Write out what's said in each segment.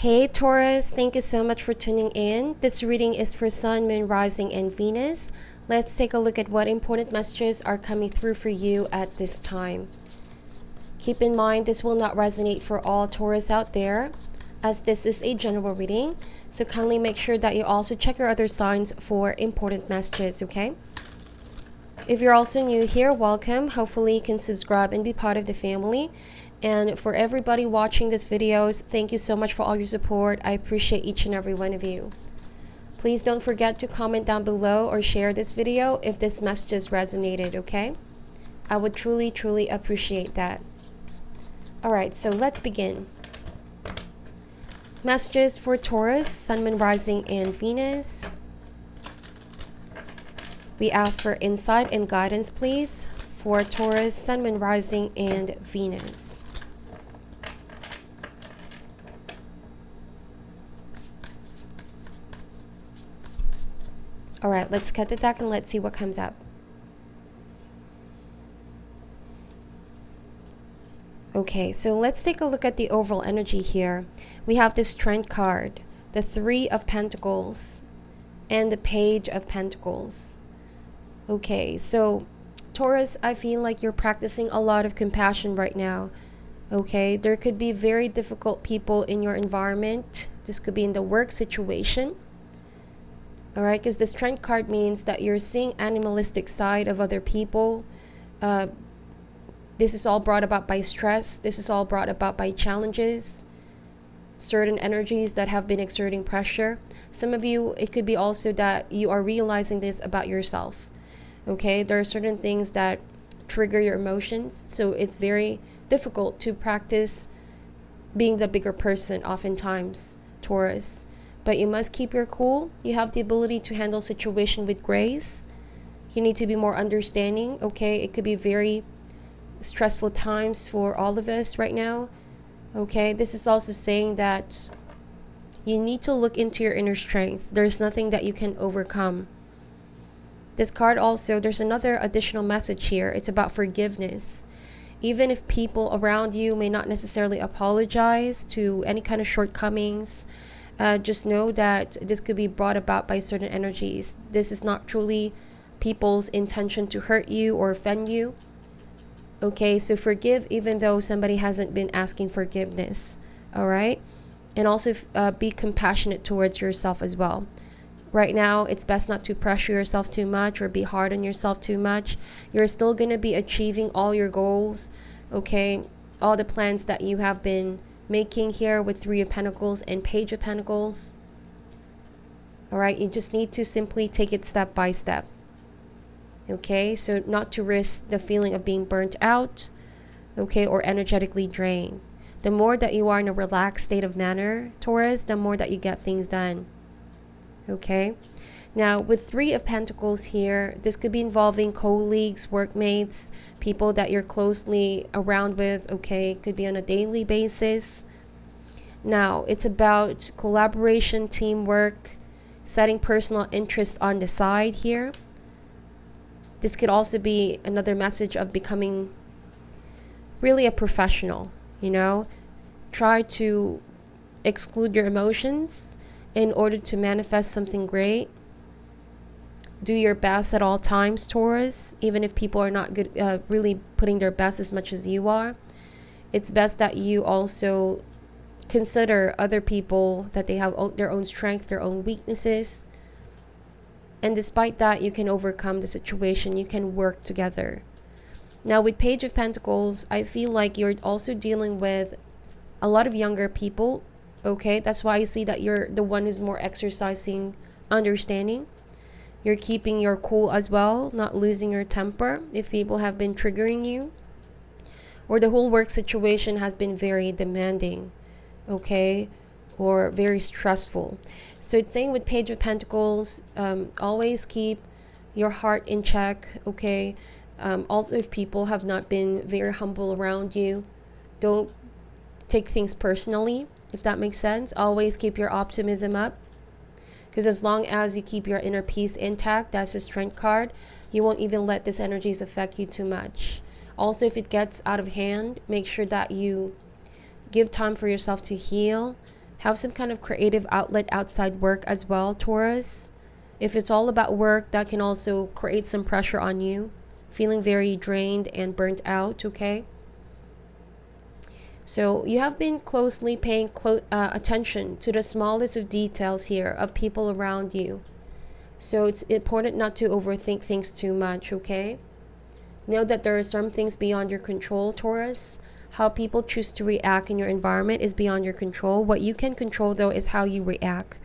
Hey Taurus, thank you so much for tuning in. This reading is for Sun, Moon, Rising, and Venus. Let's take a look at what important messages are coming through for you at this time. Keep in mind this will not resonate for all Taurus out there, as this is a general reading. So kindly make sure that you also check your other signs for important messages, okay? If you're also new here, welcome. Hopefully you can subscribe and be part of the family. And for everybody watching these videos, thank you so much for all your support. I appreciate each and every one of you. Please don't forget to comment down below or share this video if this message has resonated, okay? I would truly appreciate that. Alright, so let's begin. Messages for Taurus, Sun, Moon, Rising, and Venus. We ask for insight and guidance, please, for Taurus, Sun, Moon, Rising, and Venus. Alright, let's cut the deck and let's see what comes up. Okay, so let's take a look at the overall energy here. We have the Strength card, the Three of Pentacles, and the Page of Pentacles. Okay, so Taurus, I feel like you're practicing a lot of compassion right now. Okay, there could be very difficult people in your environment. This could be in the work situation. Alright, because the Strength card means that you're seeing animalistic side of other people. This is all brought about by stress. This is all brought about by challenges. Certain energies that have been exerting pressure. Some of you, it could be also that you are realizing this about yourself. Okay, there are certain things that trigger your emotions. So it's very difficult to practice being the bigger person oftentimes, Taurus. But you must keep your cool. You have the ability to handle situation with grace. You need to be more understanding, okay? It could be very stressful times for all of us right now, okay? This is also saying that you need to look into your inner strength. There's nothing that you can overcome. This card also, there's another additional message here. It's about forgiveness. Even if people around you may not necessarily apologize to any kind of shortcomings, just know that this could be brought about by certain energies. This is not truly people's intention to hurt you or offend you. Okay, so forgive even though somebody hasn't been asking forgiveness. All right, and also be compassionate towards yourself as well. Right now, it's best not to pressure yourself too much or be hard on yourself too much. You're still going to be achieving all your goals, okay? All the plans that you have been making here with Three of Pentacles and Page of Pentacles. Alright, you just need to simply take it step by step. Okay, so not to risk the feeling of being burnt out, okay, or energetically drained. The more that you are in a relaxed state of manner, Taurus, the more that you get things done. Okay, now with Three of Pentacles here, this could be involving colleagues, workmates, people that you're closely around with, okay? It could be on a daily basis. Now, it's about collaboration, teamwork, setting personal interest on the side here. This could also be another message of becoming really a professional, you know? Try to exclude your emotions in order to manifest something great. Do your best at all times, Taurus, even if people are not good, really putting their best as much as you are. It's best that you also consider other people, that they have their own strength, their own weaknesses. And despite that, you can overcome the situation. You can work together. Now with Page of Pentacles, I feel like you're also dealing with a lot of younger people. Okay, that's why I see that you're the one who's more exercising understanding. You're keeping your cool as well, not losing your temper if people have been triggering you, or the whole work situation has been very demanding, okay, or very stressful. So it's saying with Page of Pentacles, always keep your heart in check, okay? Also, if people have not been very humble around you, don't take things personally, if that makes sense. Always keep your optimism up, because as long as you keep your inner peace intact, that's the Strength card, you won't even let these energies affect you too much. Also, if it gets out of hand, make sure that you give time for yourself to heal, Have some kind of creative outlet outside work as well, Taurus. If it's all about work, that can also create some pressure on you, feeling very drained and burnt out, okay? So you have been closely paying attention to the smallest of details here of people around you. So it's important not to overthink things too much, okay? Know that there are some things beyond your control, Taurus. How people choose to react in your environment is beyond your control. What you can control, though, is how you react,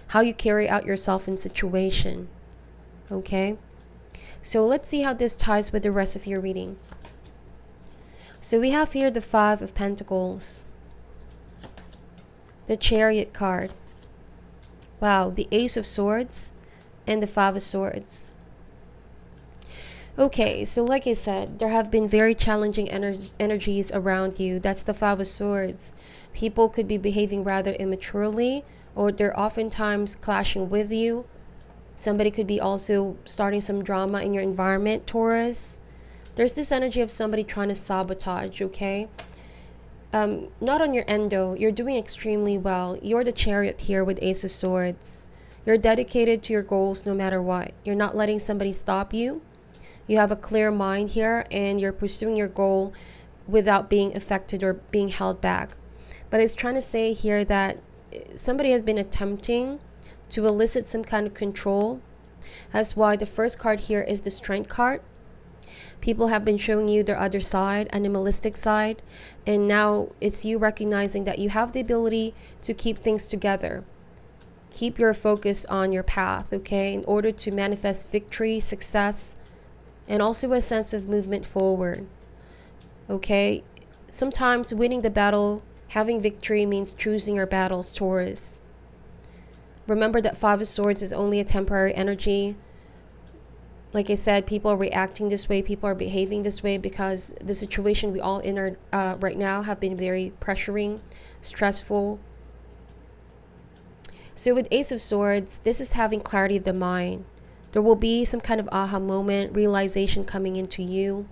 how you carry out yourself in situation, okay? So let's see how this ties with the rest of your reading. So we have here the Five of Pentacles, the Chariot card, wow, the Ace of Swords, and the Five of Swords. Okay, so like I said, there have been very challenging energies around you. That's the Five of Swords. People could be behaving rather immaturely, or they're oftentimes clashing with you. Somebody could be also starting some drama in your environment, Taurus. There's this energy of somebody trying to sabotage, okay? Not on your end though. You're doing extremely well. You're the Chariot here with Ace of Swords. You're dedicated to your goals no matter what. You're not letting somebody stop you. You have a clear mind here, and you're pursuing your goal without being affected or being held back. But it's trying to say here that somebody has been attempting to elicit some kind of control. That's why the first card here is the Strength card. People have been showing you their other side, animalistic side, and now it's you recognizing that you have the ability to keep things together. Keep your focus on your path, okay, in order to manifest victory, success, and also a sense of movement forward, okay? Sometimes winning the battle, having victory, means choosing your battles, Taurus. Remember that Five of Swords is only a temporary energy. Like I said, people are reacting this way, people are behaving this way because the situation we all in are right now have been very pressuring, stressful. So with Ace of Swords, this is having clarity of the mind. There will be some kind of aha moment, realization coming into you.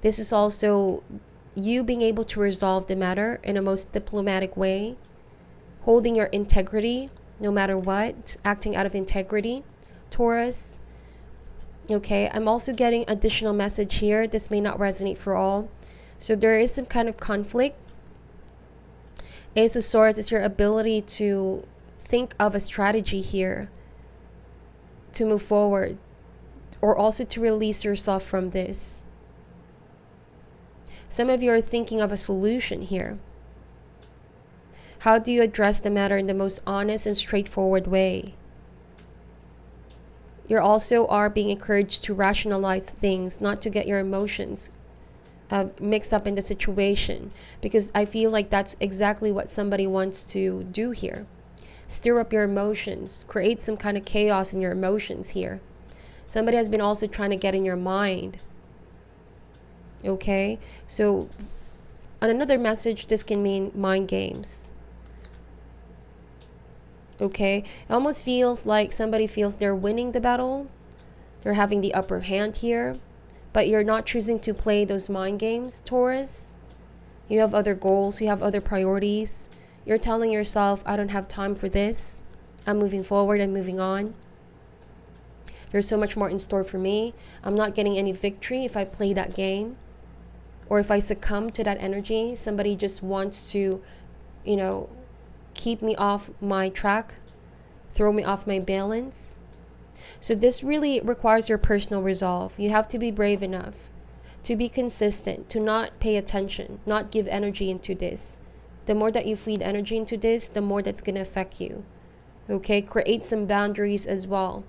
This is also you being able to resolve the matter in a most diplomatic way, holding your integrity no matter what, acting out of integrity, Taurus. Okay, I'm also getting additional message here. This may not resonate for all. So there is some kind of conflict. Ace of Swords is your ability to think of a strategy here to move forward, or also to release yourself from this. Some of you are thinking of a solution here. How do you address the matter in the most honest and straightforward way? You also are being encouraged to rationalize things, not to get your emotions mixed up in the situation, because I feel like that's exactly what somebody wants to do here. Stir up your emotions, create some kind of chaos in your emotions here. Somebody has been also trying to get in your mind. Okay, so on another message, this can mean mind games. Okay, it almost feels like somebody feels they're winning the battle, they're having the upper hand here, but you're not choosing to play those mind games, Taurus. You have other goals, you have other priorities. You're telling yourself, I don't have time for this. I'm moving forward, I'm moving on. There's so much more in store for me. I'm not getting any victory if I play that game, or if I succumb to that energy. Somebody just wants to, keep me off my track, throw me off my balance. So this really requires your personal resolve. You have to be brave enough to be consistent, to not pay attention, not give energy into this. The more that you feed energy into this, the more that's going to affect you. Okay, create some boundaries as well.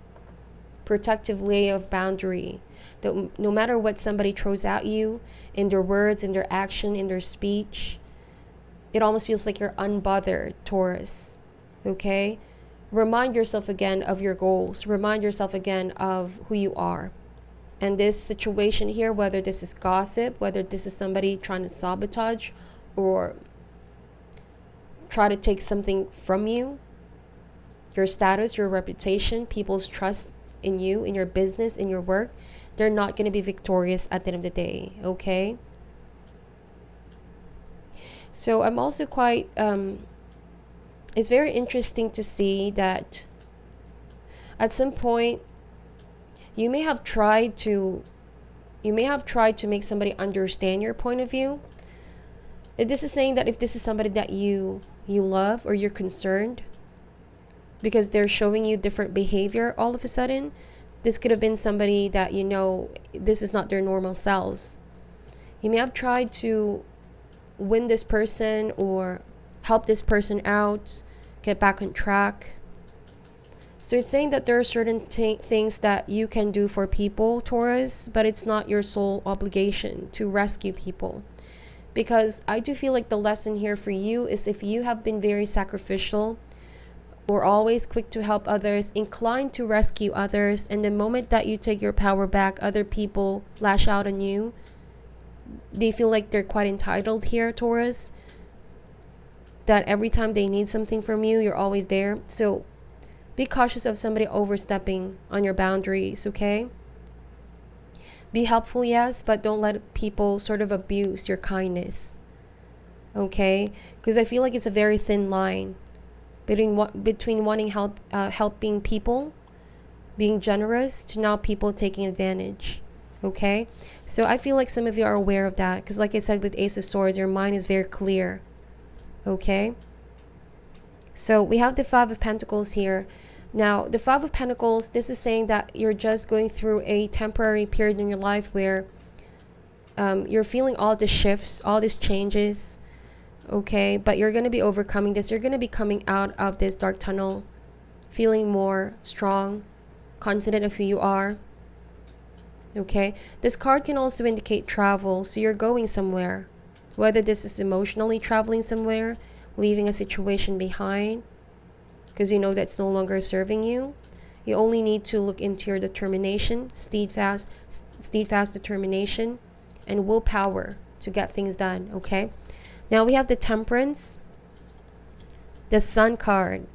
Protective layer of boundary. No matter what somebody throws at you, in their words, in their action, in their speech, it almost feels like you're unbothered, Taurus. Okay? Remind yourself again of your goals. Remind yourself again of who you are. And this situation here, whether this is gossip, whether this is somebody trying to sabotage or try to take something from you, your status, your reputation, people's trust in you, in your business, in your work, they're not going to be victorious at the end of the day, okay? So I'm also quite it's very interesting to see that at some point you may have tried to make somebody understand your point of view. This is saying that if this is somebody that you love or you're concerned because they're showing you different behavior all of a sudden, this could have been somebody that this is not their normal selves. You may have tried to win this person or help this person out, get back on track. So it's saying that there are certain things that you can do for people, Taurus, but it's not your sole obligation to rescue people. Because I do feel like the lesson here for you is if you have been very sacrificial or always quick to help others, inclined to rescue others, and the moment that you take your power back, other people lash out on you, they feel like they're quite entitled here, Taurus. That every time they need something from you, you're always there. So be cautious of somebody overstepping on your boundaries, okay? Be helpful, yes, but don't let people sort of abuse your kindness, okay? Because I feel like it's a very thin line between wanting helping people, being generous, to now people taking advantage, okay? So I feel like some of you are aware of that because, like I said, with Ace of Swords, your mind is very clear, okay? So we have the Five of Pentacles here. Now, the Five of Pentacles, this is saying that you're just going through a temporary period in your life where you're feeling all the shifts, all these changes, okay? But you're going to be overcoming this. You're going to be coming out of this dark tunnel, feeling more strong, confident of who you are, okay? This card can also indicate travel. So you're going somewhere, whether this is emotionally traveling somewhere, leaving a situation behind, because you know that's no longer serving you. You only need to look into your determination, steadfast determination, and willpower to get things done, okay? Now we have the Temperance, the Sun card,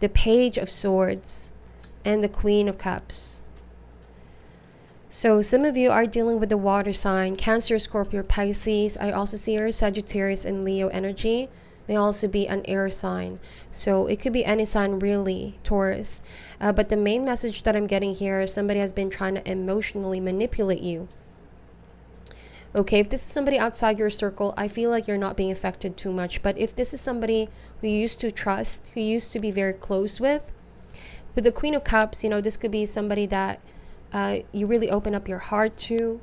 the Page of Swords, and the Queen of Cups. So some of you are dealing with the water sign, Cancer, Scorpio, Pisces. I also see your Sagittarius and Leo energy. May also be an air sign. So it could be any sign really, Taurus. But the main message that I'm getting here is somebody has been trying to emotionally manipulate you. Okay, if this is somebody outside your circle, I feel like you're not being affected too much. But if this is somebody who you used to trust, who you used to be very close with the Queen of Cups, this could be somebody that you really open up your heart to.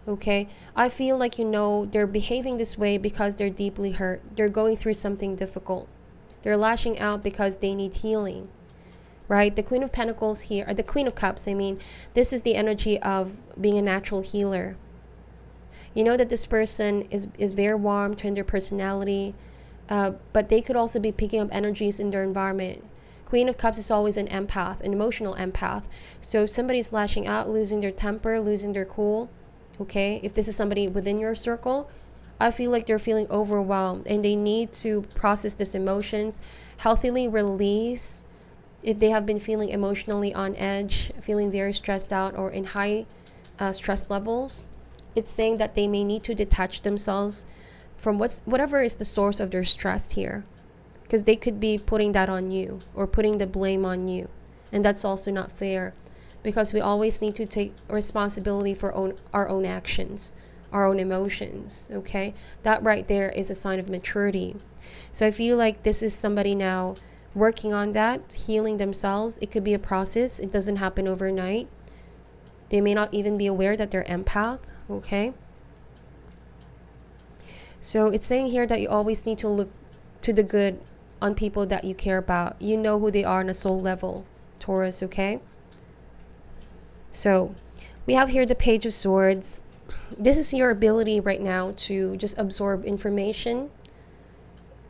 Okay, I feel like they're behaving this way because they're deeply hurt. They're going through something difficult. They're lashing out because they need healing, right? The Queen of Pentacles here, or the Queen of Cups, this is the energy of being a natural healer. You know that this person is very warm, tender personality, but they could also be picking up energies in their environment. Queen of Cups is always an empath, an emotional empath. So if somebody's lashing out, losing their temper, losing their cool, okay, if this is somebody within your circle, I feel like they're feeling overwhelmed and they need to process these emotions, healthily release. If they have been feeling emotionally on edge, feeling very stressed out or in high stress levels, it's saying that they may need to detach themselves from whatever is the source of their stress here, because they could be putting that on you or putting the blame on you, and that's also not fair. Because we always need to take responsibility for our own actions, our own emotions, okay? That right there is a sign of maturity. So I feel like this is somebody now working on that, healing themselves. It could be a process. It doesn't happen overnight. They may not even be aware that they're empath, okay? So it's saying here that you always need to look to the good on people that you care about. You know who they are on a soul level, Taurus, okay? So we have here the Page of Swords. This is your ability right now to just absorb information,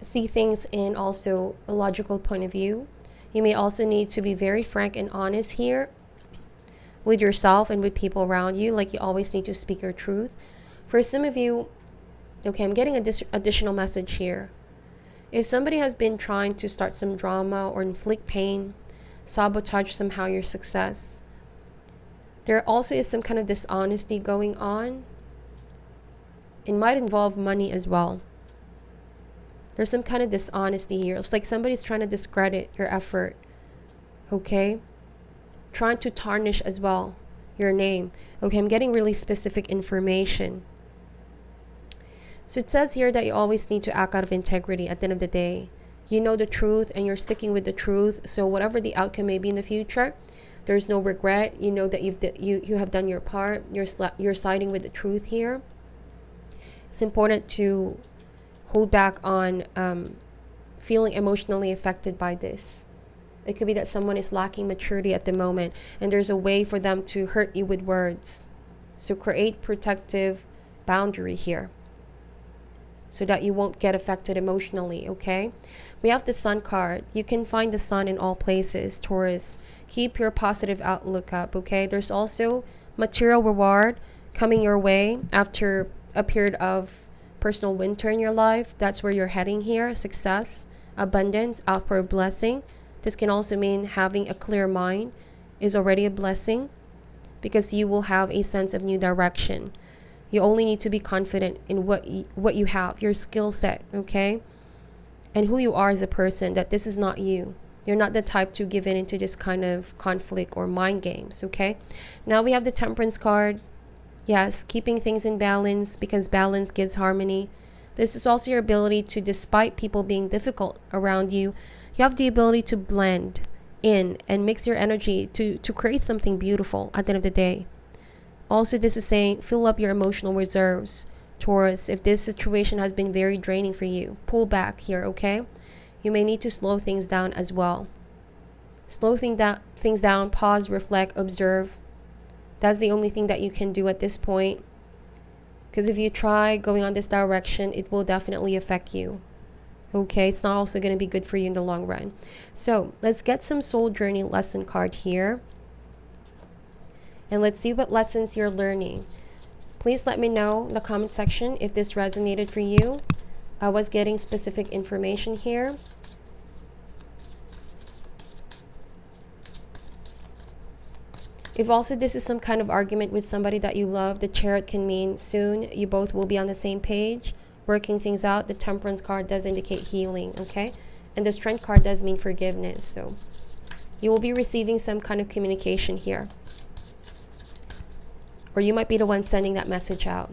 see things in also a logical point of view. You may also need to be very frank and honest here with yourself and with people around you. Like you always need to speak your truth. For some of you, okay, I'm getting an additional message here. If somebody has been trying to start some drama or inflict pain, sabotage somehow your success, there also is some kind of dishonesty going on. It might involve money as well. There's some kind of dishonesty here. It's like somebody's trying to discredit your effort. Okay? Trying to tarnish as well your name. Okay, I'm getting really specific information. So it says here that you always need to act out of integrity at the end of the day. You know the truth and you're sticking with the truth. So whatever the outcome may be in the future, there's no regret. You know that you have done your part. You're siding with the truth here. It's important to hold back on feeling emotionally affected by this. It could be that someone is lacking maturity at the moment and there's a way for them to hurt you with words. So create protective boundary here so that you won't get affected emotionally, okay? We have the Sun card. You can find the sun in all places, Taurus. Keep your positive outlook up, okay? There's also material reward coming your way after a period of personal winter in your life. That's where you're heading here. Success, abundance, outpour blessing. This can also mean having a clear mind is already a blessing because you will have a sense of new direction. You only need to be confident in what you have, your skill set, okay? And who you are as a person, that this is not you. You're not the type to give in into this kind of conflict or mind games, okay? Now we have the Temperance card. Yes, keeping things in balance because balance gives harmony. This is also your ability to, despite people being difficult around you, you have the ability to blend in and mix your energy to create something beautiful at the end of the day. Also, this is saying fill up your emotional reserves, Taurus. If this situation has been very draining for you, pull back here, okay? You may need to slow things down as well. Slow things down, pause, reflect, observe. That's the only thing that you can do at this point. Because if you try going on this direction, it will definitely affect you. Okay, it's not also going to be good for you in the long run. So let's get some soul journey lesson card here. And let's see what lessons you're learning. Please let me know in the comment section if this resonated for you. I was getting specific information here. If also this is some kind of argument with somebody that you love, the Chariot can mean soon you both will be on the same page, working things out. The Temperance card does indicate healing, okay? And the Strength card does mean forgiveness. So you will be receiving some kind of communication here. Or you might be the one sending that message out.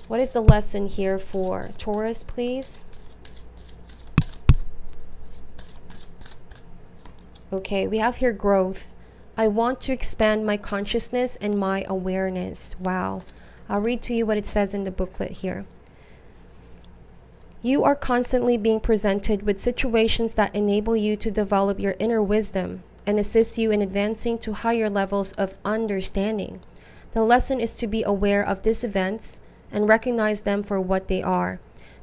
What is the lesson here for Taurus, please? Okay, we have here growth. I want to expand my consciousness and my awareness. Wow. I'll read to you what it says in the booklet here. You are constantly being presented with situations that enable you to develop your inner wisdom and assist you in advancing to higher levels of understanding. The lesson is to be aware of these events and recognize them for what they are.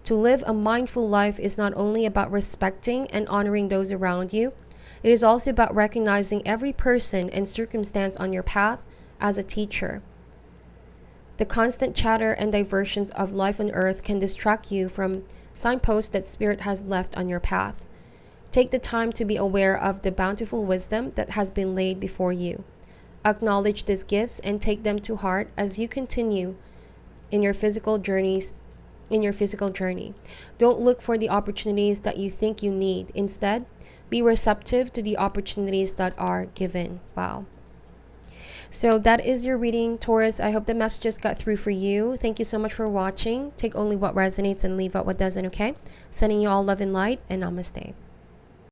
To live a mindful life is not only about respecting and honoring those around you, it is also about recognizing every person and circumstance on your path as a teacher. The constant chatter and diversions of life on earth can distract you from signposts that Spirit has left on your path. Take the time to be aware of the bountiful wisdom that has been laid before you. Acknowledge these gifts and take them to heart as you continue in your physical journey. Don't look for the opportunities that you think you need. Instead, be receptive to the opportunities that are given. Wow. So that is your reading, Taurus. I hope the messages got through for you. Thank you so much for watching. Take only what resonates and leave out what doesn't, okay? Sending you all love and light, and namaste.